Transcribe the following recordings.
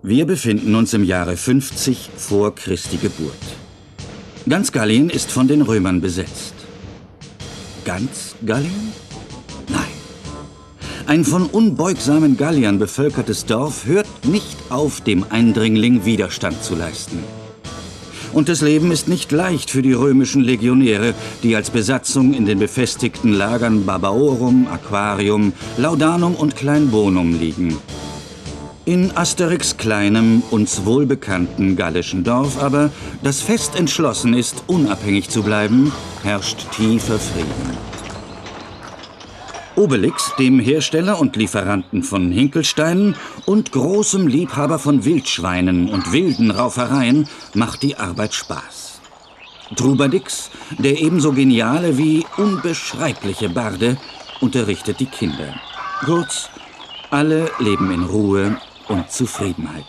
Wir befinden uns im Jahre 50 vor Christi Geburt. Ganz Gallien ist von den Römern besetzt. Ganz Gallien? Nein. Ein von unbeugsamen Galliern bevölkertes Dorf hört nicht auf, dem Eindringling Widerstand zu leisten. Und das Leben ist nicht leicht für die römischen Legionäre, die als Besatzung in den befestigten Lagern Barbaorum, Aquarium, Laudanum und Kleinbonum liegen. In Asterix' kleinem, uns wohlbekannten gallischen Dorf aber, das fest entschlossen ist, unabhängig zu bleiben, herrscht tiefer Frieden. Obelix, dem Hersteller und Lieferanten von Hinkelsteinen und großem Liebhaber von Wildschweinen und wilden Raufereien, macht die Arbeit Spaß. Trubadix, der ebenso geniale wie unbeschreibliche Barde, unterrichtet die Kinder. Kurz, alle leben in Ruhe und Zufriedenheit.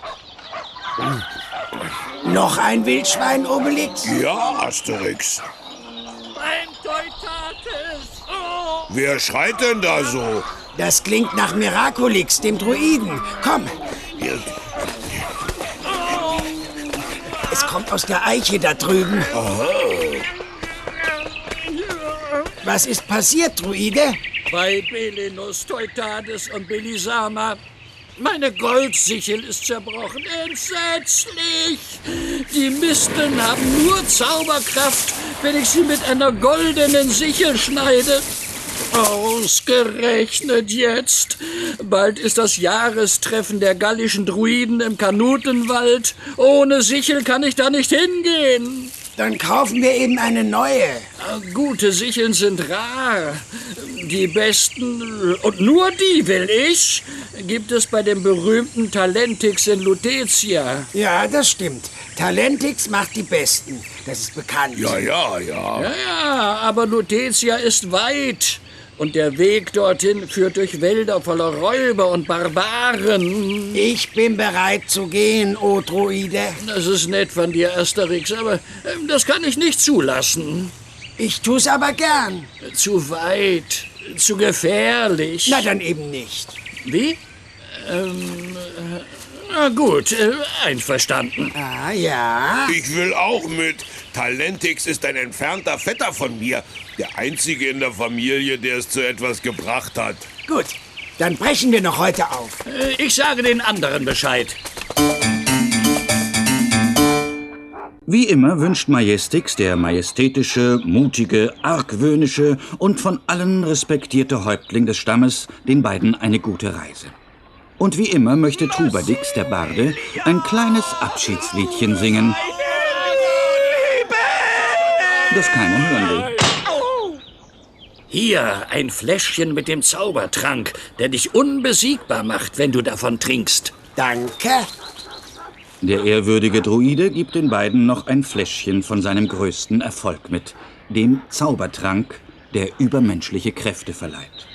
Noch ein Wildschwein, Obelix? Ja, Asterix. Wer schreit denn da so? Das klingt nach Miraculix, dem Druiden. Komm! Es kommt aus der Eiche da drüben. Aha. Was ist passiert, Druide? Bei Belenus, Teutades und Belisama. Meine Goldsichel ist zerbrochen. Entsetzlich! Die Misteln haben nur Zauberkraft, wenn ich sie mit einer goldenen Sichel schneide. Ausgerechnet jetzt. Bald ist das Jahrestreffen der gallischen Druiden im Kanutenwald. Ohne Sichel kann ich da nicht hingehen. Dann kaufen wir eben eine neue. Gute Sicheln sind rar. Die besten, und nur die will ich, gibt es bei dem berühmten Talentix in Lutetia. Ja, das stimmt. Talentix macht die besten. Das ist bekannt. Ja. Ja, aber Lutetia ist weit. Und der Weg dorthin führt durch Wälder voller Räuber und Barbaren. Ich bin bereit zu gehen, O Druide. Das ist nett von dir, Asterix, aber das kann ich nicht zulassen. Ich tu's aber gern. Zu weit, zu gefährlich. Na, dann eben nicht. Wie? Na gut, einverstanden. Ah, ja. Ich will auch mit. Talentix ist ein entfernter Vetter von mir. Der einzige in der Familie, der es zu etwas gebracht hat. Gut, dann brechen wir noch heute auf. Ich sage den anderen Bescheid. Wie immer wünscht Majestix, der majestätische, mutige, argwöhnische und von allen respektierte Häuptling des Stammes, den beiden eine gute Reise. Und wie immer möchte Trubadix, der Barde, ein kleines Abschiedsliedchen singen, das keiner hören will. Hier, ein Fläschchen mit dem Zaubertrank, der dich unbesiegbar macht, wenn du davon trinkst. Danke. Der ehrwürdige Druide gibt den beiden noch ein Fläschchen von seinem größten Erfolg mit, dem Zaubertrank, der übermenschliche Kräfte verleiht.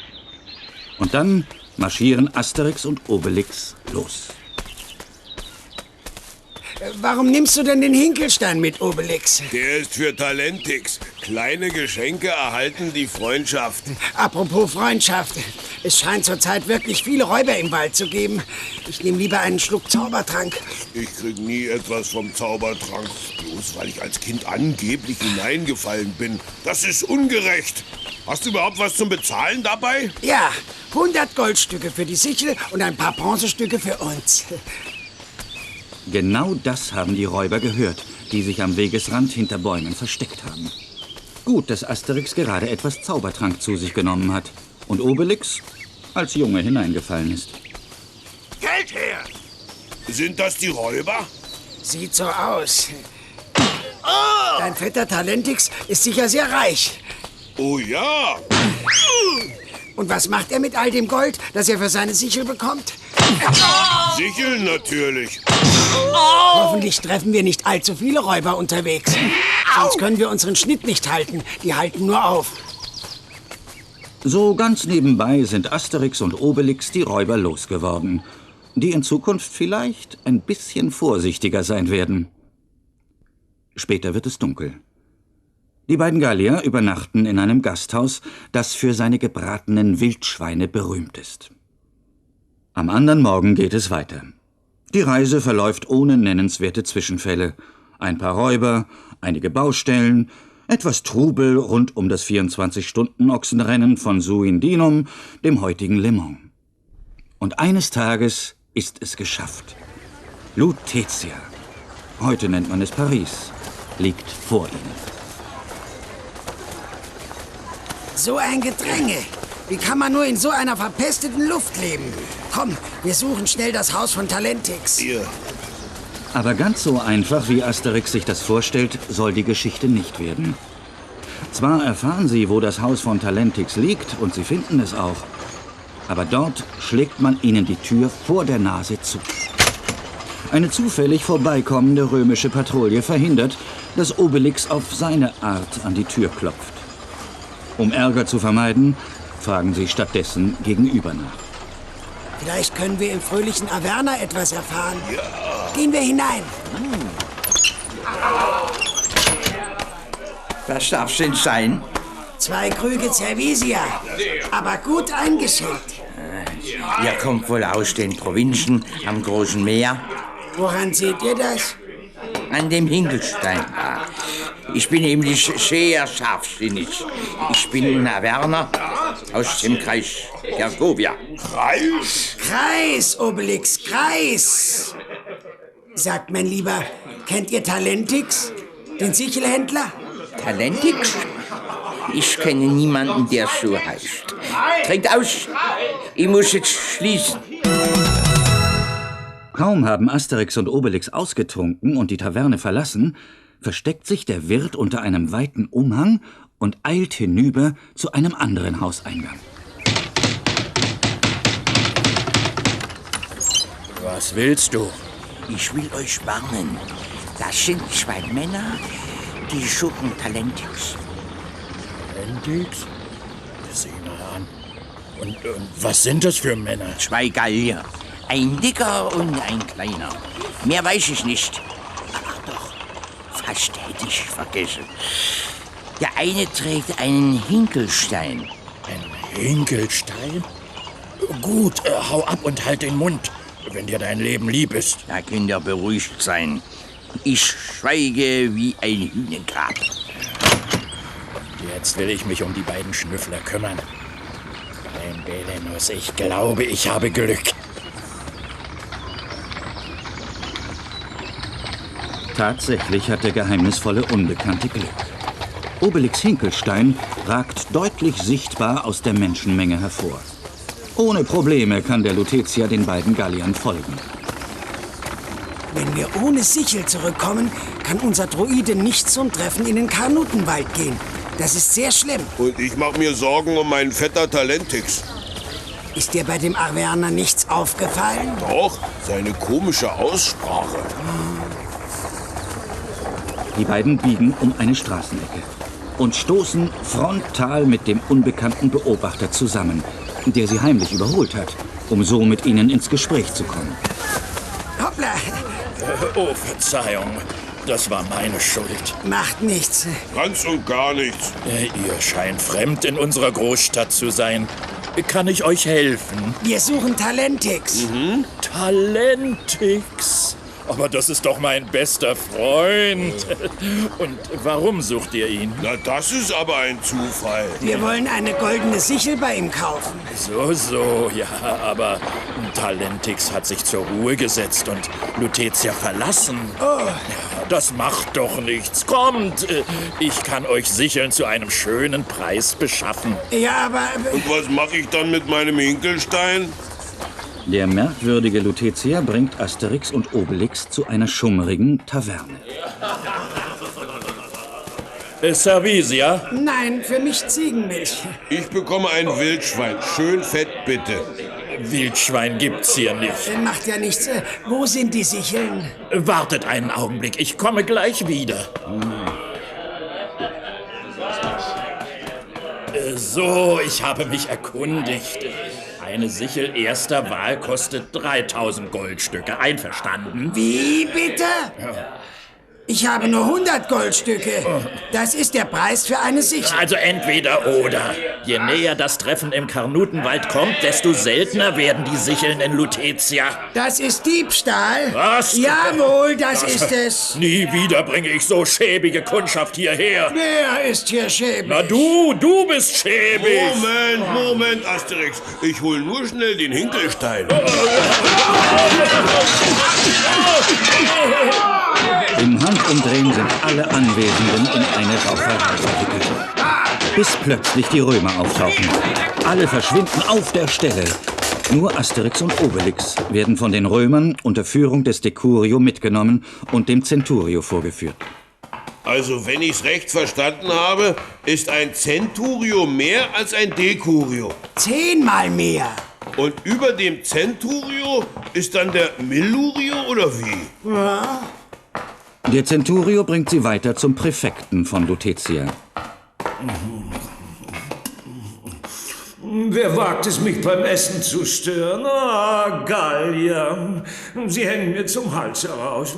Und dann marschieren Asterix und Obelix los. Warum nimmst du denn den Hinkelstein mit, Obelix? Der ist für Talentix. Kleine Geschenke erhalten die Freundschaft. Apropos Freundschaft. Es scheint zurzeit wirklich viele Räuber im Wald zu geben. Ich nehme lieber einen Schluck Zaubertrank. Ich krieg nie etwas vom Zaubertrank. Bloß weil ich als Kind angeblich hineingefallen bin. Das ist ungerecht. Hast du überhaupt was zum Bezahlen dabei? Ja, 100 Goldstücke für die Sichel und ein paar Bronzestücke für uns. Genau das haben die Räuber gehört, die sich am Wegesrand hinter Bäumen versteckt haben. Gut, dass Asterix gerade etwas Zaubertrank zu sich genommen hat und Obelix als Junge hineingefallen ist. Geld her! Sind das die Räuber? Sieht so aus. Dein Vetter Talentix ist sicher sehr reich. Oh ja! Und was macht er mit all dem Gold, das er für seine Sichel bekommt? Sicheln natürlich. Hoffentlich treffen wir nicht allzu viele Räuber unterwegs. Sonst können wir unseren Schnitt nicht halten. Die halten nur auf. So ganz nebenbei sind Asterix und Obelix die Räuber losgeworden, die in Zukunft vielleicht ein bisschen vorsichtiger sein werden. Später wird es dunkel. Die beiden Gallier übernachten in einem Gasthaus, das für seine gebratenen Wildschweine berühmt ist. Am anderen Morgen geht es weiter. Die Reise verläuft ohne nennenswerte Zwischenfälle. Ein paar Räuber, einige Baustellen, etwas Trubel rund um das 24-Stunden-Ochsenrennen von Suindinum, dem heutigen Le Mans. Und eines Tages ist es geschafft. Lutetia, heute nennt man es Paris, liegt vor ihnen. So ein Gedränge. Wie kann man nur in so einer verpesteten Luft leben? Komm, wir suchen schnell das Haus von Talentix. Hier. Aber ganz so einfach, wie Asterix sich das vorstellt, soll die Geschichte nicht werden. Zwar erfahren sie, wo das Haus von Talentix liegt, und sie finden es auch. Aber dort schlägt man ihnen die Tür vor der Nase zu. Eine zufällig vorbeikommende römische Patrouille verhindert, dass Obelix auf seine Art an die Tür klopft. Um Ärger zu vermeiden, fragen sie stattdessen gegenüber nach. Vielleicht können wir im fröhlichen Averna etwas erfahren. Ja. Gehen wir hinein. Was darf's denn sein? 2 Krüge Cervisia, aber gut eingeschenkt. Ihr kommt wohl aus den Provinzen am Großen Meer. Woran seht ihr das? An dem Hinkelstein. Ich bin nämlich sehr scharfsinnig. Ich bin Averner aus dem Kreis Gergovia. Kreis? Kreis, Obelix, Kreis. Sagt mein Lieber, kennt ihr Talentix, den Sichelhändler? Talentix? Ich kenne niemanden, der so heißt. Trinkt aus. Ich muss jetzt schließen. Kaum haben Asterix und Obelix ausgetrunken und die Taverne verlassen, versteckt sich der Wirt unter einem weiten Umhang und eilt hinüber zu einem anderen Hauseingang. Was willst du? Ich will euch warnen. Das sind 2 Männer, die suchen Talentix. Talentix? Sieh mal an. Und was sind das für Männer? 2 Gallier. Ein dicker und ein kleiner. Mehr weiß ich nicht. Ach doch, fast hätte ich vergessen. Der eine trägt einen Hinkelstein. Ein Hinkelstein? Gut, hau ab und halt den Mund, wenn dir dein Leben lieb ist. Da könnt ihr beruhigt sein. Ich schweige wie ein Hühnengrab. Jetzt will ich mich um die beiden Schnüffler kümmern. Beim Belenus, ich glaube, ich habe Glück. Tatsächlich hat der geheimnisvolle Unbekannte Glück. Obelix Hinkelstein ragt deutlich sichtbar aus der Menschenmenge hervor. Ohne Probleme kann der Lutetia den beiden Galliern folgen. Wenn wir ohne Sichel zurückkommen, kann unser Druide nicht zum Treffen in den Karnutenwald gehen. Das ist sehr schlimm. Und ich mache mir Sorgen um meinen Vetter Talentix. Ist dir bei dem Averner nichts aufgefallen? Doch, seine komische Aussprache. Die beiden biegen um eine Straßenecke und stoßen frontal mit dem unbekannten Beobachter zusammen, der sie heimlich überholt hat, um so mit ihnen ins Gespräch zu kommen. Hoppla, Oh, Verzeihung. Das war meine Schuld. macht nichts. Ganz und gar nichts. Ihr scheint fremd in unserer Großstadt zu sein. Kann ich euch helfen? Wir suchen Talentix. Talentix. Aber das ist doch mein bester Freund. Und warum sucht ihr ihn? Na, das ist aber ein Zufall. Wir wollen eine goldene Sichel bei ihm kaufen. So, ja, aber Talentix hat sich zur Ruhe gesetzt und Lutetia verlassen. Ja, das macht doch nichts. Kommt, ich kann euch Sicheln zu einem schönen Preis beschaffen. Ja, aber Und was mache ich dann mit meinem Hinkelstein? Der merkwürdige Lutetia bringt Asterix und Obelix zu einer schummrigen Taverne. Servisia? nein, für mich Ziegenmilch. Ich bekomme ein Wildschwein. Schön fett, bitte. Wildschwein gibt's hier nicht. Macht ja nichts. Wo sind die Sicheln? Wartet einen Augenblick, ich komme gleich wieder. So, ich habe mich erkundigt. Eine Sichel erster Wahl kostet 3000 Goldstücke. Einverstanden? Wie bitte? Ich habe nur 100 Goldstücke. Das ist der Preis für eine Sichel. Also entweder oder. Je näher das Treffen im Karnutenwald kommt, desto seltener werden die Sicheln in Lutetia. Das ist Diebstahl. Was? Jawohl, das ist es. Nie wieder bringe ich so schäbige Kundschaft hierher. Wer ist hier schäbig? Na du bist schäbig. Moment, Asterix. Ich hol nur schnell den Hinkelstein. Im Handumdrehen sind alle Anwesenden in eine Rauferei verwickelt. Bis plötzlich die Römer auftauchen. Alle verschwinden auf der Stelle. Nur Asterix und Obelix werden von den Römern unter Führung des Decurio mitgenommen und dem Centurio vorgeführt. Also, wenn ich's recht verstanden habe, ist ein Centurio mehr als ein Decurio. 10-mal mehr. Und über dem Centurio ist dann der Millurio oder wie? Ja. Der Centurio bringt sie weiter zum Präfekten von Lutetia. Wer wagt es, mich beim Essen zu stören? Ah, Gallier, Sie hängen mir zum Hals heraus.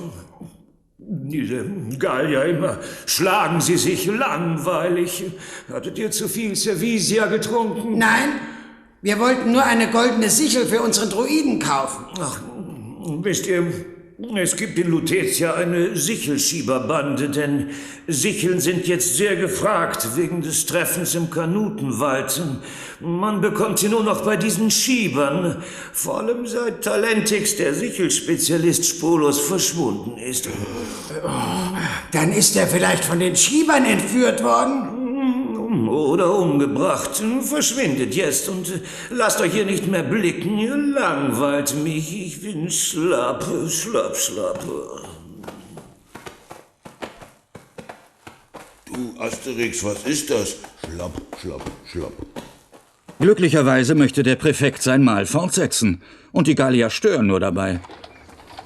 Diese Gallier, immer schlagen Sie sich langweilig. Hattet ihr zu viel Servisia getrunken? Nein, wir wollten nur eine goldene Sichel für unseren Druiden kaufen. Ach, wisst ihr, es gibt in Lutetia eine Sichelschieberbande, denn Sicheln sind jetzt sehr gefragt wegen des Treffens im Karnutenwald. Man bekommt sie nur noch bei diesen Schiebern, vor allem seit Talentix, der Sichelspezialist, spurlos verschwunden ist. Dann ist er vielleicht von den Schiebern entführt worden? Oder umgebracht. Verschwindet jetzt und lasst euch hier nicht mehr blicken. Ihr langweilt mich. Ich bin schlapp. Du, Asterix, was ist das? Schlapp. Glücklicherweise möchte der Präfekt sein Mahl fortsetzen und die Gallier stören nur dabei.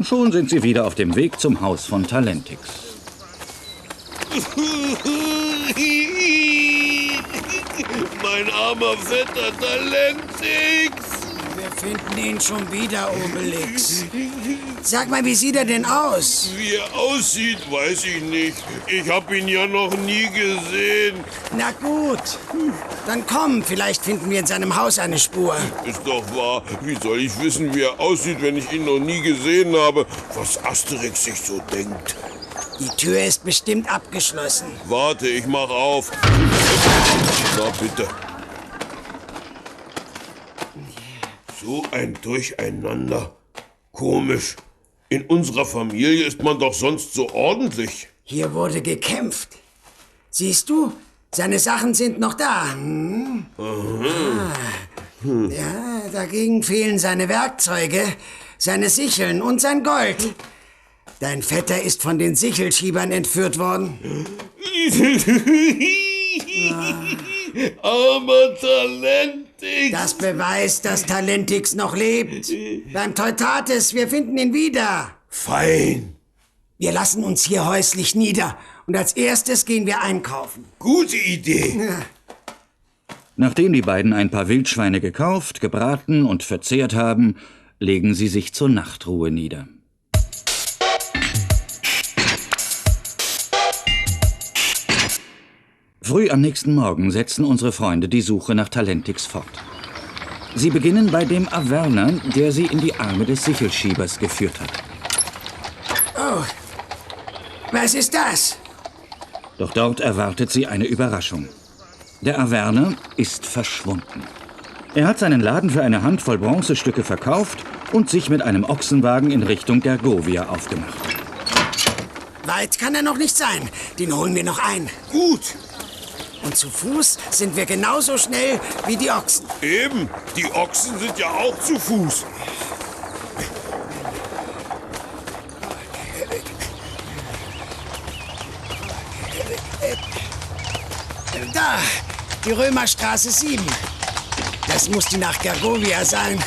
Schon sind sie wieder auf dem Weg zum Haus von Talentix. Mein armer, fetter Talentix. Wir finden ihn schon wieder, Obelix. Sag mal, wie sieht er denn aus? Wie er aussieht, weiß ich nicht. Ich hab ihn ja noch nie gesehen. Na gut, dann komm, vielleicht finden wir in seinem Haus eine Spur. Ist doch wahr. Wie soll ich wissen, wie er aussieht, wenn ich ihn noch nie gesehen habe? Was Asterix sich so denkt. Die Tür ist bestimmt abgeschlossen. Warte, ich mach auf. Na bitte. So ein Durcheinander. Komisch. In unserer Familie ist man doch sonst so ordentlich. Hier wurde gekämpft. Siehst du, seine Sachen sind noch da. Ja, dagegen fehlen seine Werkzeuge, seine Sicheln und sein Gold. Dein Vetter ist von den Sichelschiebern entführt worden. Armer Talentix. Das beweist, dass Talentix noch lebt. Beim Teutates, wir finden ihn wieder. Fein. Wir lassen uns hier häuslich nieder und als erstes gehen wir einkaufen. Gute Idee. Nachdem die beiden ein paar Wildschweine gekauft, gebraten und verzehrt haben, legen sie sich zur Nachtruhe nieder. Früh am nächsten Morgen setzen unsere Freunde die Suche nach Talentix fort. Sie beginnen bei dem Averner, der sie in die Arme des Sichelschiebers geführt hat. Oh, was ist das? Doch dort erwartet sie eine Überraschung. Der Averner ist verschwunden. Er hat seinen Laden für eine Handvoll Bronzestücke verkauft und sich mit einem Ochsenwagen in Richtung Gergovia aufgemacht. Weit kann er noch nicht sein. Den holen wir noch ein. Gut. Und zu Fuß sind wir genauso schnell wie die Ochsen. Eben. Die Ochsen sind ja auch zu Fuß. Da, die Römerstraße 7. Das muss die nach Gergovia sein.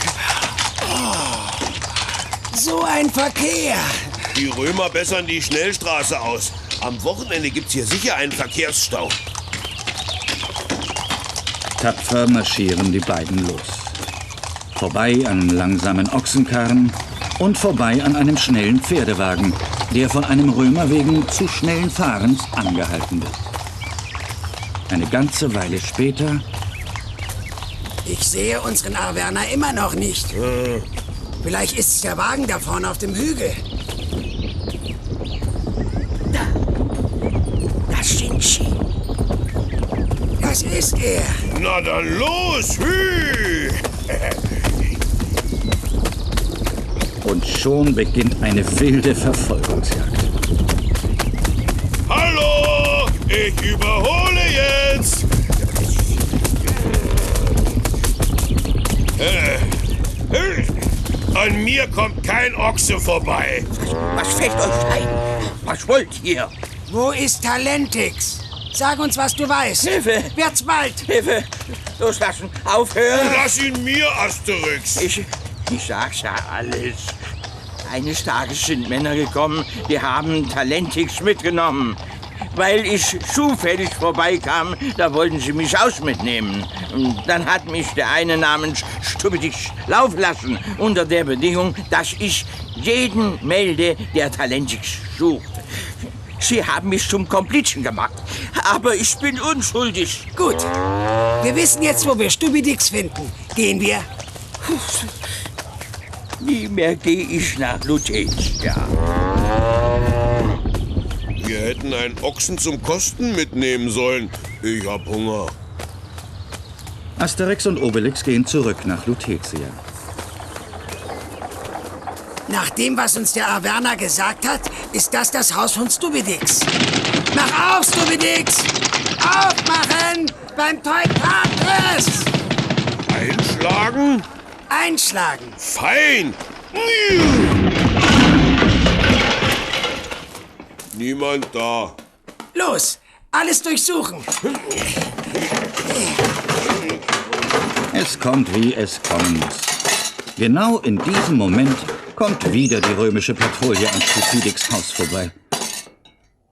Oh, so ein Verkehr. Die Römer bessern die Schnellstraße aus. Am Wochenende gibt's hier sicher einen Verkehrsstau. Tapfer marschieren die beiden los. Vorbei an langsamen Ochsenkarren und vorbei an einem schnellen Pferdewagen, der von einem Römer wegen zu schnellen Fahrens angehalten wird. Eine ganze Weile später... Ich sehe unseren Arverner immer noch nicht. Vielleicht ist es der Wagen da vorne auf dem Hügel. Da sind sie. Das ist er. Na dann los, hü! Und schon beginnt eine wilde Verfolgungsjagd. Hallo, ich überhole jetzt! An mir kommt kein Ochse vorbei. Was fällt euch ein? Was wollt ihr? Wo ist Talentix? Sag uns, was du weißt. Hilfe! Wird's bald. Hilfe! Loslassen! Aufhören! Lass ihn mir, Asterix. Ich sag's ja alles. Eines Tages sind Männer gekommen, die haben Talentix mitgenommen. Weil ich zufällig vorbeikam, da wollten sie mich aus mitnehmen. Und dann hat mich der eine namens Stupidix laufen lassen, unter der Bedingung, dass ich jeden melde, der Talentix sucht. Sie haben mich zum Komplizen gemacht, aber ich bin unschuldig. Gut. Wir wissen jetzt, wo wir Stupidix finden. Gehen wir? Nie mehr gehe ich nach Lutetia. Wir hätten einen Ochsen zum Kosten mitnehmen sollen. Ich hab Hunger. Asterix und Obelix gehen zurück nach Lutetia. Nach dem, was uns der Arverner gesagt hat, ist das Haus von Stupidix. Mach auf, Stupidix! Aufmachen! Beim Teupatris! Einschlagen? Einschlagen! Fein! Niemand da. Los! Alles durchsuchen! Es kommt, wie es kommen muss. Genau in diesem Moment kommt wieder die römische Patrouille an Stupidix Haus vorbei.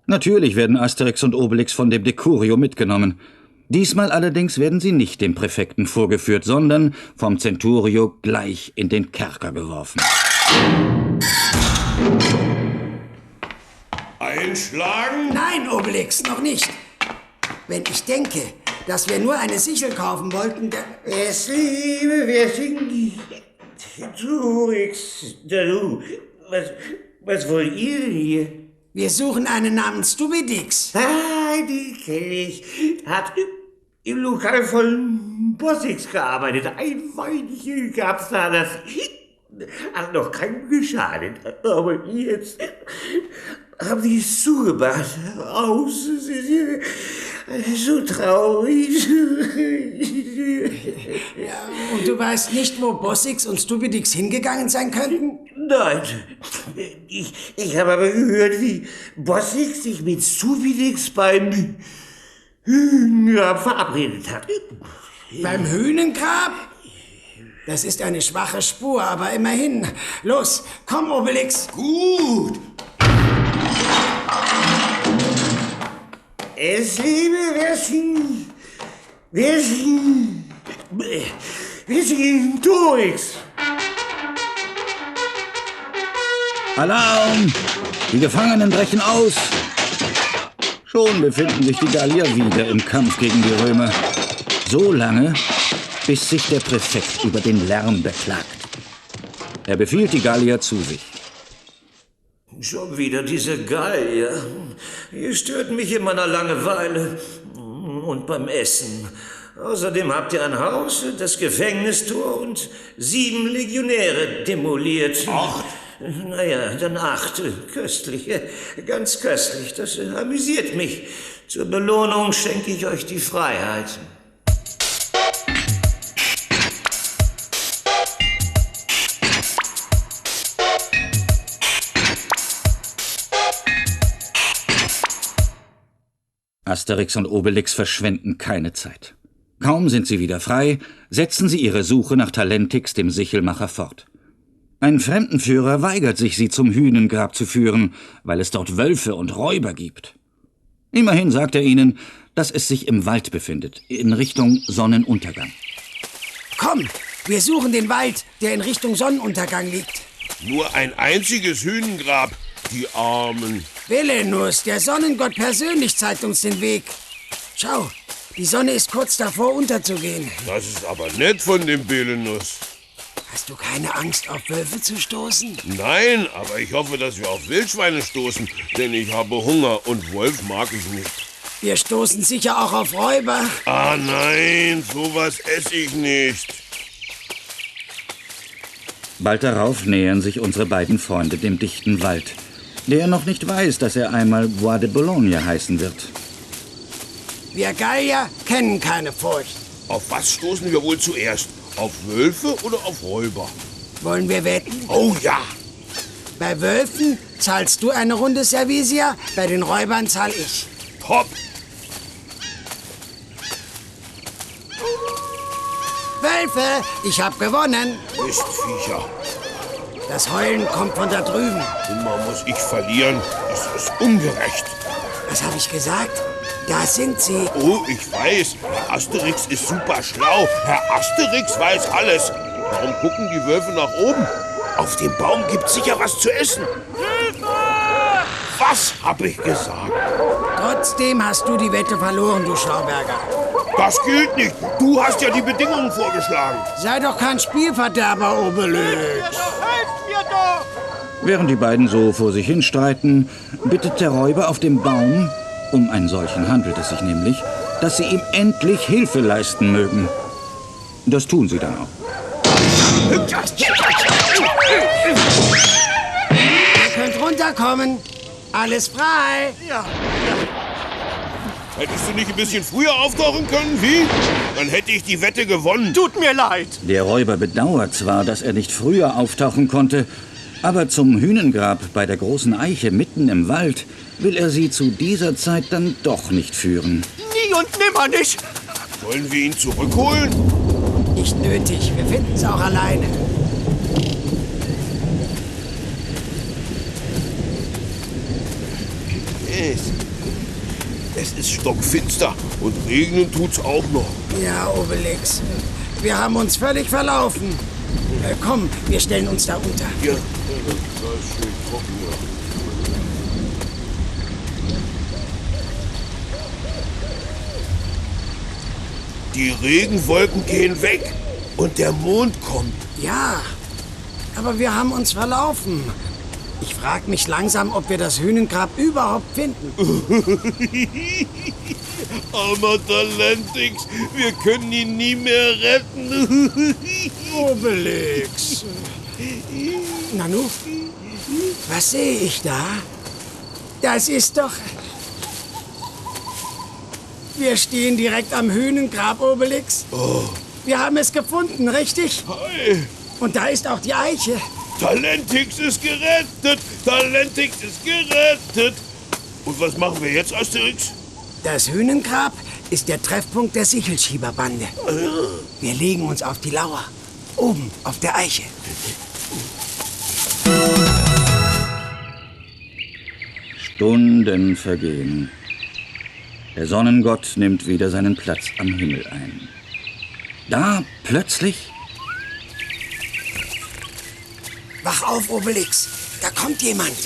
Natürlich werden Asterix und Obelix von dem Decurio mitgenommen. Diesmal allerdings werden sie nicht dem Präfekten vorgeführt, sondern vom Centurio gleich in den Kerker geworfen. Einschlagen? Nein, Obelix, noch nicht. Wenn ich denke, dass wir nur eine Sichel kaufen wollten, dann... Es liebe Centurix, du, was wollt ihr denn hier? Wir suchen einen namens Stupidix. Die kenne ich. Hat im Lokal von Bossix gearbeitet. Ein Weinchen gab's da, das hat noch keinem geschadet. Aber jetzt haben die es zugemacht. Aus, so traurig. Ja, und du weißt nicht, wo Bossix und Stupidix hingegangen sein könnten? Nein, ich habe aber gehört, wie Bossix sich mit Stupidix beim Hühnergrab verabredet hat. Beim Hühnengrab? Das ist eine schwache Spur, aber immerhin. Los, komm, Obelix. Gut. Es liebe Vercingetorix. Alarm! Die Gefangenen brechen aus! Schon befinden sich die Gallier wieder im Kampf gegen die Römer. So lange, bis sich der Präfekt über den Lärm beklagt. Er befiehlt die Gallier zu sich. Schon wieder diese Gallier. Ihr stört mich in meiner Langeweile und beim Essen. Außerdem habt ihr ein Haus, das Gefängnistor und 7 Legionäre demoliert. 8? Naja, dann 8. Köstlich, ganz köstlich. Das amüsiert mich. Zur Belohnung schenke ich euch die Freiheit. Asterix und Obelix verschwenden keine Zeit. Kaum sind sie wieder frei, setzen sie ihre Suche nach Talentix, dem Sichelmacher, fort. Ein Fremdenführer weigert sich, sie zum Hühnengrab zu führen, weil es dort Wölfe und Räuber gibt. Immerhin sagt er ihnen, dass es sich im Wald befindet, in Richtung Sonnenuntergang. Komm, wir suchen den Wald, der in Richtung Sonnenuntergang liegt. Nur ein einziges Hühnengrab. die Armen. Belenus, der Sonnengott persönlich zeigt uns den Weg. Schau, die Sonne ist kurz davor unterzugehen. Das ist aber nett von dem Belenus. Hast du keine Angst, auf Wölfe zu stoßen? Nein, aber ich hoffe, dass wir auf Wildschweine stoßen, denn ich habe Hunger und Wolf mag ich nicht. Wir stoßen sicher auch auf Räuber. Ah nein, sowas esse ich nicht. Bald darauf nähern sich unsere beiden Freunde dem dichten Wald, der noch nicht weiß, dass er einmal Bois de Boulogne heißen wird. Wir Gallier kennen keine Furcht. Auf was stoßen wir wohl zuerst? Auf Wölfe oder auf Räuber? Wollen wir wetten? Oh ja! Bei Wölfen zahlst du eine Runde Servisia, bei den Räubern zahl ich. Top! Wölfe, ich hab gewonnen. Mistviecher. Das Heulen kommt von da drüben. Immer muss ich verlieren. Das ist ungerecht. Was habe ich gesagt? Da sind sie. Oh, ich weiß. Herr Asterix ist super schlau. Herr Asterix weiß alles. Warum gucken die Wölfe nach oben? Auf dem Baum gibt's sicher was zu essen. Was habe ich gesagt? Trotzdem hast du die Wette verloren, du Schlauberger. Das gilt nicht. Du hast ja die Bedingungen vorgeschlagen. Sei doch kein Spielverderber, Obelix. Während die beiden so vor sich hin streiten, bittet der Räuber auf dem Baum, um einen solchen handelt es sich nämlich, dass sie ihm endlich Hilfe leisten mögen. Das tun sie dann auch. Ihr könnt runterkommen. Alles frei. Hättest du nicht ein bisschen früher auftauchen können, wie? Dann hätte ich die Wette gewonnen. Tut mir leid. Der Räuber bedauert zwar, dass er nicht früher auftauchen konnte, aber zum Hünengrab bei der großen Eiche mitten im Wald will er sie zu dieser Zeit dann doch nicht führen. Nie und nimmer nicht. Wollen wir ihn zurückholen? Nicht nötig, wir finden es auch alleine. Es ist stockfinster und regnen tut's auch noch. Ja, Obelix, wir haben uns völlig verlaufen. Komm, wir stellen uns da unter. Ja, da ist schön trocken, ja. Die Regenwolken gehen weg und der Mond kommt. Ja, aber wir haben uns verlaufen. Ich frage mich langsam, ob wir das Hünengrab überhaupt finden. Armer Talentix, wir können ihn nie mehr retten. Obelix. Nanu, was sehe ich da? Das ist doch... Wir stehen direkt am Hünengrab, Obelix. Oh. Wir haben es gefunden, richtig? Hi. Und da ist auch die Eiche. Talentix ist gerettet! Talentix ist gerettet! Und was machen wir jetzt, Asterix? Das Hünengrab ist der Treffpunkt der Sichelschieberbande. Wir legen uns auf die Lauer. Oben auf der Eiche. Stunden vergehen. Der Sonnengott nimmt wieder seinen Platz am Himmel ein. Da plötzlich... Wach auf, Obelix. Da kommt jemand.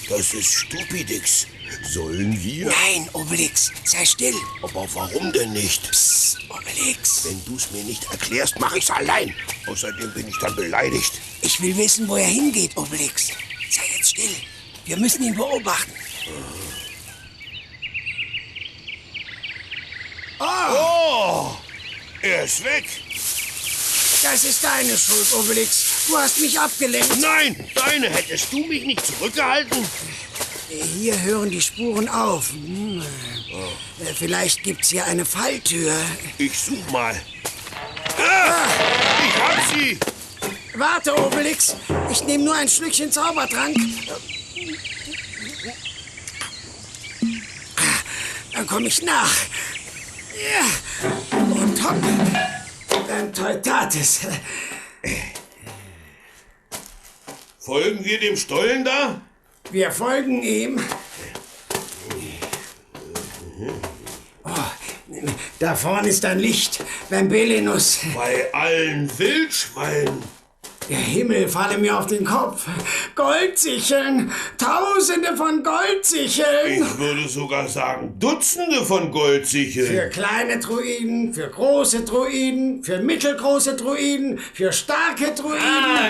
Das ist Stupidix. Sollen wir? Nein, Obelix, sei still. Aber warum denn nicht? Psst, Obelix. Wenn du es mir nicht erklärst, mache ich's allein. Außerdem bin ich dann beleidigt. Ich will wissen, wo er hingeht, Obelix. Sei jetzt still. Wir müssen ihn beobachten. Oh! Er ist weg! Das ist deine Schuld, Obelix. Du hast mich abgelenkt. Nein, deine. Hättest du mich nicht zurückgehalten? Hier hören die Spuren auf. Vielleicht gibt's hier eine Falltür. Ich such mal. Ah, ich hab sie! Warte, Obelix. Ich nehme nur ein Schlückchen Zaubertrank. Dann komme ich nach. Ja. Und hopp. Dann Teutates. Folgen wir dem Stollen da? Wir folgen ihm. Oh, da vorne ist ein Licht beim Belenus. Bei allen Wildschweinen. Der Himmel falle mir auf den Kopf. Goldsicheln, Tausende von Goldsicheln. Ich würde sogar sagen, Dutzende von Goldsicheln. Für kleine Druiden, für große Druiden, für mittelgroße Druiden, für starke Druiden.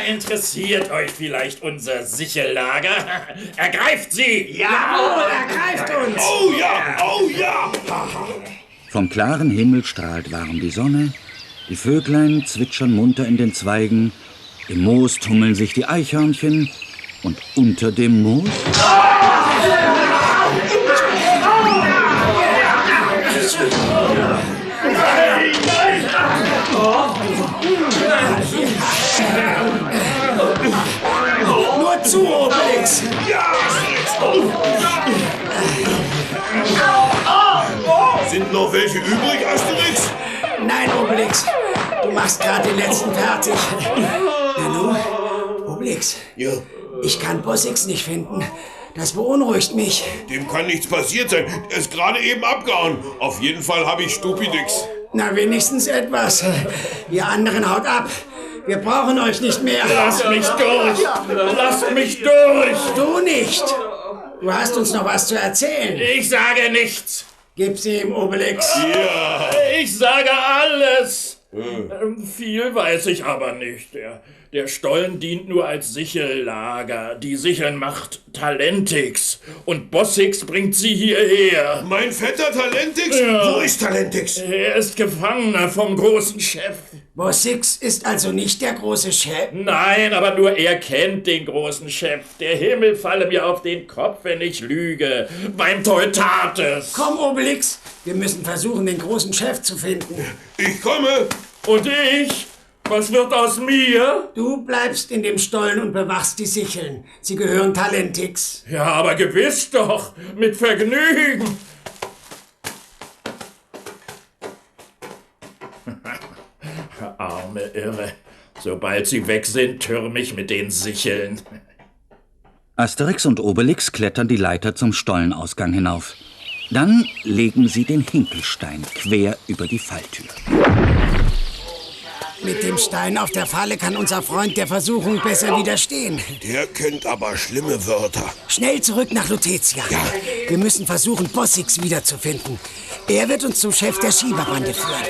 Interessiert euch vielleicht unser Sichellager? Ergreift sie! Jawohl, ergreift uns. Oh ja, oh ja. Vom klaren Himmel strahlt warm die Sonne, die Vöglein zwitschern munter in den Zweigen, im Moos tummeln sich die Eichhörnchen und unter dem Moos... Nur zu, Obelix. Sind noch welche übrig, Asterix? Nein, Obelix, du machst gerade den letzten fertig. Nanu, Obelix, Ja. ich kann Bossix nicht finden. Das beunruhigt mich. Dem kann nichts passiert sein. Er ist gerade eben abgehauen. Auf jeden Fall habe ich Stupidix. Na, wenigstens etwas. Ihr anderen haut ab. Wir brauchen euch nicht mehr. Lasst mich durch! Lasst mich durch! Du nicht. Du hast uns noch was zu erzählen. Ich sage nichts! Gib sie ihm, Obelix. Ich sage alles! Viel weiß ich aber nicht. Der Stollen dient nur als Sichellager. Die Sicheln macht Talentix. Und Bossix bringt sie hierher. Mein fetter Talentix? Ja. Wo ist Talentix? Er ist Gefangener vom großen Chef. Bossix ist also nicht der große Chef. Nein, aber nur er kennt den großen Chef. Der Himmel falle mir auf den Kopf, wenn ich lüge. Beim Teutates. Komm, Obelix. Wir müssen versuchen, den großen Chef zu finden. Ich komme. Und ich? Was wird aus mir? Du bleibst in dem Stollen und bewachst die Sicheln. Sie gehören Talentix. Ja, aber gewiss doch. Mit Vergnügen. Arme Irre. Sobald sie weg sind, türm ich mit den Sicheln. Asterix und Obelix klettern die Leiter zum Stollenausgang hinauf. Dann legen sie den Hinkelstein quer über die Falltür. Mit dem Stein auf der Falle kann unser Freund der Versuchung besser widerstehen. Der kennt aber schlimme Wörter. Schnell zurück nach Lutetia. Wir müssen versuchen, Bossix wiederzufinden. Er wird uns zum Chef der Schieberbande führen.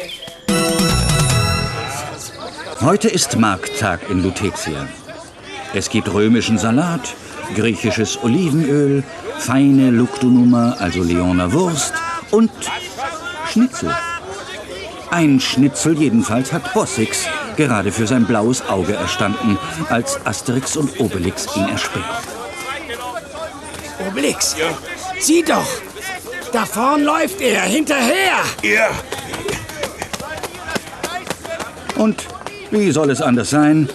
Heute ist Markttag in Lutetia. Es gibt römischen Salat, griechisches Olivenöl, feine Lugdunummer, also Leoner Wurst und Schnitzel. Ein Schnitzel jedenfalls hat Bossix gerade für sein blaues Auge erstanden, als Asterix und Obelix ihn erspähen. Obelix, sieh doch! Da vorn läuft er, hinterher! Ja. Und wie soll es anders sein?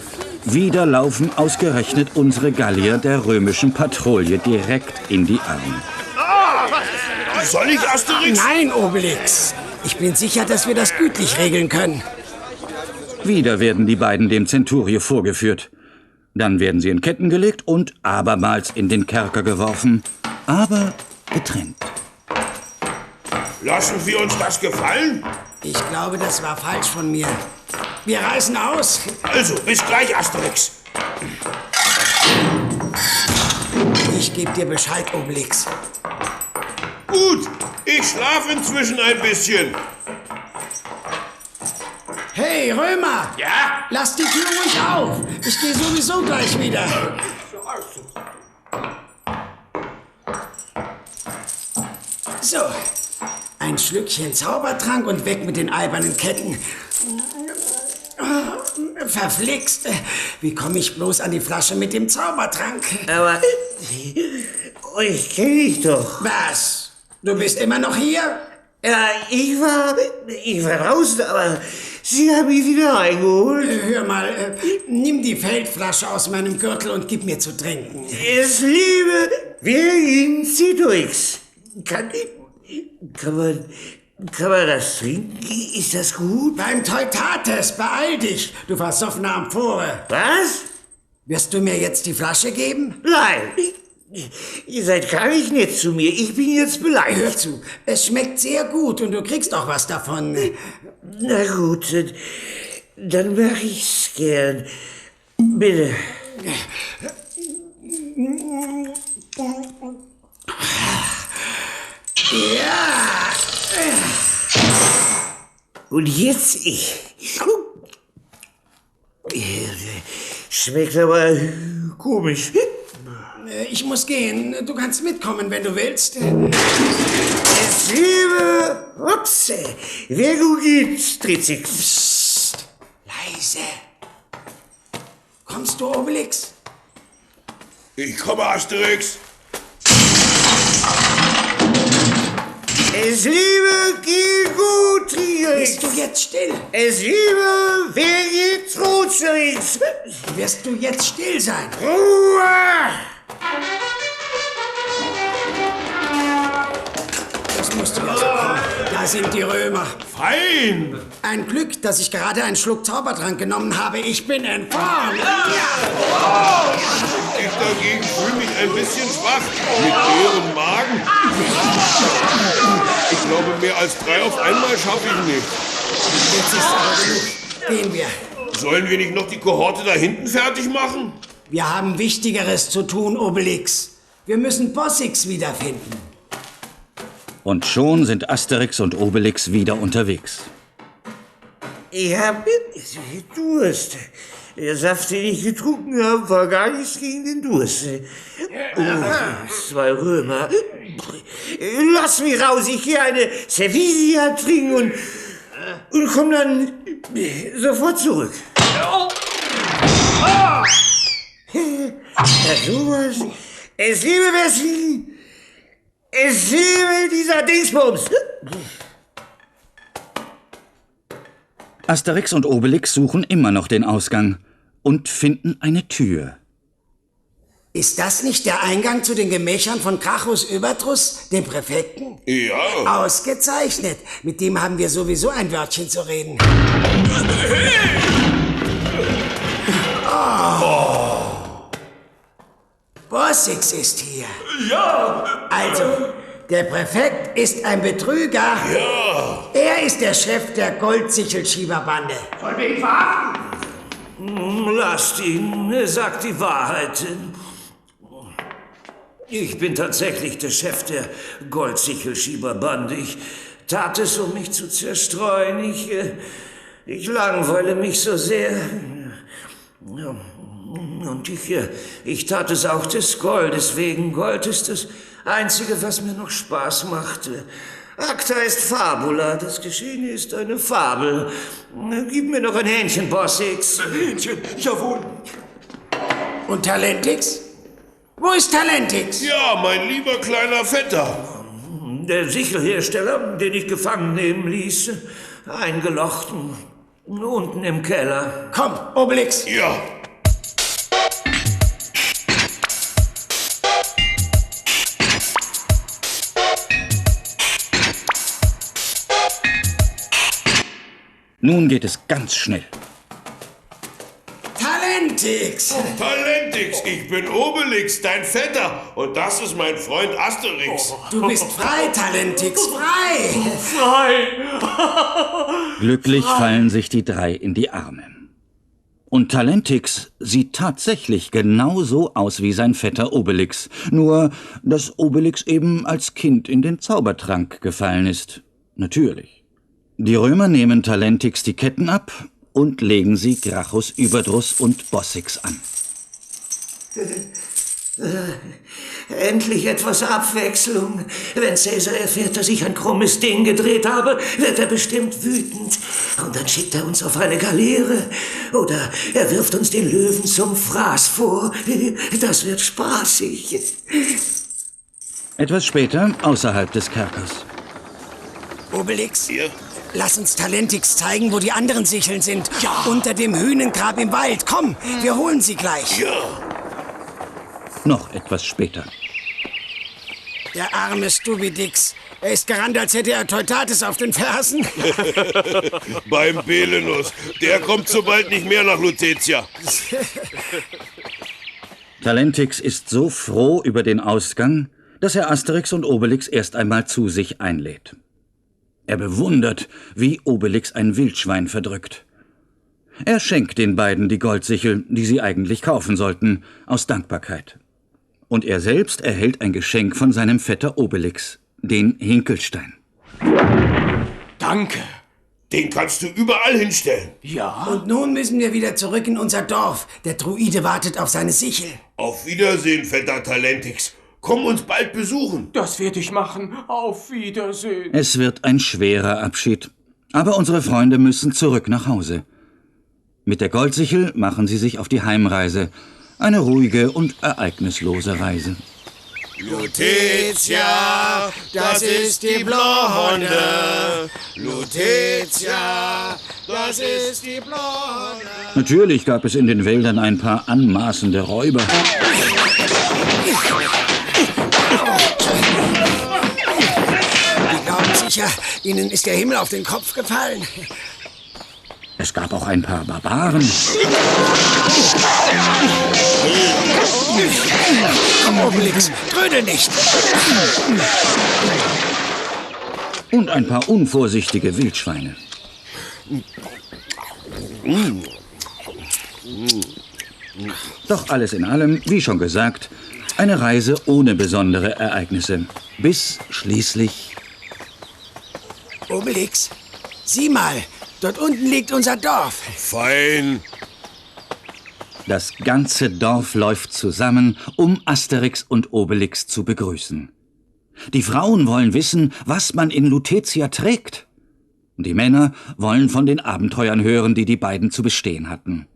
Wieder laufen ausgerechnet unsere Gallier der römischen Patrouille direkt in die Arme. Soll ich, Asterix? Nein, Obelix! Ich bin sicher, dass wir das gütlich regeln können. Wieder werden die beiden dem Centurio vorgeführt. Dann werden sie in Ketten gelegt und abermals in den Kerker geworfen, aber getrennt. Lassen wir uns das gefallen? Ich glaube, das war falsch von mir. Wir reißen aus. Also, bis gleich, Asterix. Ich gebe dir Bescheid, Obelix. Gut, ich schlafe inzwischen ein bisschen. Hey, Römer! Ja? Lass die Tür ruhig auf. Ich gehe sowieso gleich wieder. So, ein Schlückchen Zaubertrank und weg mit den albernen Ketten. Verflixt. Wie komme ich bloß an die Flasche mit dem Zaubertrank? Aber euch kenne ich doch. Was? Du bist immer noch hier? Ja, ich war draußen, aber Sie haben mich wieder eingeholt. Hör mal, nimm die Feldflasche aus meinem Gürtel und gib mir zu trinken. Es lebe Wilhelm Citrix. Kann man das trinken? Ist das gut? Beim Teutates, beeil dich, du versoffene Amphore. Was? Wirst du mir jetzt die Flasche geben? Nein. Ihr seid gar nicht nett zu mir. Ich bin jetzt Hör beleidigt. zu, es schmeckt sehr gut und du kriegst auch was davon. Na gut, dann mach ich's gern. Bitte. Ja. Und jetzt schmeckt aber komisch. Ich muss gehen. Du kannst mitkommen, wenn du willst. Es liebe Upse, wer du geht, Tritzig. Psst. Leise. Kommst du, Obelix? Ich komme, Asterix. Es liebe Gilgutrix. Bist du jetzt still? Es liebe Vegetruzerix. Wirst du jetzt still sein? Ruhe! Das musst du jetzt bekommen. Da sind die Römer. Fein. Ein Glück, dass ich gerade einen Schluck Zaubertrank genommen habe. Ich bin in Form. Ich dagegen fühle mich ein bisschen schwach. Mit leerem Magen. Ich glaube, mehr als 3 auf einmal schaffe ich nicht. Jetzt ist aber genug. Gehen wir. Sollen wir nicht noch die Kohorte da hinten fertig machen? Wir haben Wichtigeres zu tun, Obelix. Wir müssen Bossix wiederfinden. Und schon sind Asterix und Obelix wieder unterwegs. Ich hab Durst. Der Saft, den ich getrunken habe, war gar nichts gegen den Durst. 2 Römer. Lass mich raus, ich gehe eine Servisia trinken und komm dann sofort zurück. Sowas. Es liebe Wesley. Es liebe dieser Dingsbums. Asterix und Obelix suchen immer noch den Ausgang und finden eine Tür. Ist das nicht der Eingang zu den Gemächern von Gracchus Überdruss, dem Präfekten? Ja. Ausgezeichnet. Mit dem haben wir sowieso ein Wörtchen zu reden. Bossix ist hier. Ja! Also, der Präfekt ist ein Betrüger. Ja. Er ist der Chef der Goldsichel-Schieberbande. Sollen wir ihn verhaften? Lasst ihn, er sagt die Wahrheit. Ich bin tatsächlich der Chef der Goldsichel-Schieberbande. Ich tat es, um mich zu zerstreuen. Ich langweile mich so sehr. Und ich tat es auch des Goldes wegen. Gold ist das Einzige, was mir noch Spaß macht. Acta ist Fabula, das Geschehene ist eine Fabel. Gib mir noch ein Hähnchen, Bossix. Hähnchen, jawohl. Und Talentix? Wo ist Talentix? Ja, mein lieber kleiner Vetter. Der Sichelhersteller, den ich gefangen nehmen ließ, eingelocht, unten im Keller. Komm, Obelix. Ja. Nun geht es ganz schnell. Talentix. Talentix, ich bin Obelix, dein Vetter. Und das ist mein Freund Asterix. Du bist frei, Talentix, frei. Frei! Glücklich fallen sich die 3 in die Arme. Und Talentix sieht tatsächlich genauso aus wie sein Vetter Obelix. Nur, dass Obelix eben als Kind in den Zaubertrank gefallen ist. Natürlich. Die Römer nehmen Talentix die Ketten ab und legen sie Gracchus Überdruss und Bossix an. Endlich etwas Abwechslung. Wenn Caesar erfährt, dass ich ein krummes Ding gedreht habe, wird er bestimmt wütend. Und dann schickt er uns auf eine Galeere. Oder er wirft uns den Löwen zum Fraß vor. Das wird spaßig. Etwas später außerhalb des Kerkers. Obelix, Ja. lass uns Talentix zeigen, wo die anderen Sicheln sind. Ja. Unter dem Hünengrab im Wald. Komm, wir holen sie gleich. Ja. Noch etwas später. Der arme Stubidix. Er ist gerannt, als hätte er Teutates auf den Fersen. Beim Belenus. Der kommt so bald nicht mehr nach Lutetia. Talentix ist so froh über den Ausgang, dass er Asterix und Obelix erst einmal zu sich einlädt. Er bewundert, wie Obelix ein Wildschwein verdrückt. Er schenkt den beiden die Goldsichel, die sie eigentlich kaufen sollten, aus Dankbarkeit. Und er selbst erhält ein Geschenk von seinem Vetter Obelix, den Hinkelstein. Danke. Den kannst du überall hinstellen. Ja? Und nun müssen wir wieder zurück in unser Dorf. Der Druide wartet auf seine Sichel. Auf Wiedersehen, Vetter Talentix. Komm uns bald besuchen. Das werde ich machen. Auf Wiedersehen. Es wird ein schwerer Abschied. Aber unsere Freunde müssen zurück nach Hause. Mit der Goldsichel machen sie sich auf die Heimreise. Eine ruhige und ereignislose Reise. Lutetia, das ist die Blonde. Lutetia, das ist die Blonde. Natürlich gab es in den Wäldern ein paar anmaßende Räuber. Die glauben sicher, ihnen ist der Himmel auf den Kopf gefallen. Es gab auch ein paar Barbaren. Komm, Obelix, trödel nicht. Und ein paar unvorsichtige Wildschweine. Doch alles in allem, wie schon gesagt, eine Reise ohne besondere Ereignisse. Bis schließlich... Obelix, sieh mal, dort unten liegt unser Dorf. Fein. Das ganze Dorf läuft zusammen, um Asterix und Obelix zu begrüßen. Die Frauen wollen wissen, was man in Lutetia trägt. Die Männer wollen von den Abenteuern hören, die die beiden zu bestehen hatten.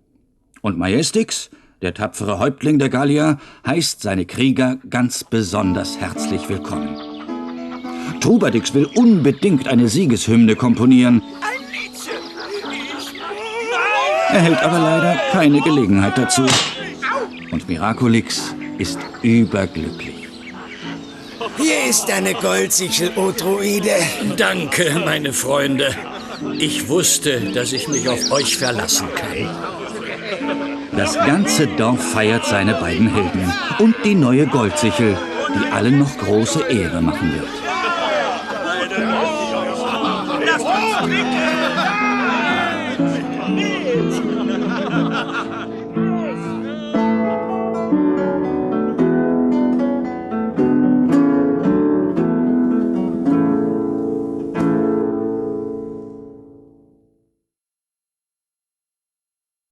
Und Majestix, der tapfere Häuptling der Gallier, heißt seine Krieger ganz besonders herzlich willkommen. Trubadix will unbedingt eine Siegeshymne komponieren. Er hält aber leider keine Gelegenheit dazu. Und Miraculix ist überglücklich. Hier ist deine Goldsichel, O Druide. Danke, meine Freunde. Ich wusste, dass ich mich auf euch verlassen kann. Das ganze Dorf feiert seine beiden Helden und die neue Goldsichel, die allen noch große Ehre machen wird. Lasst uns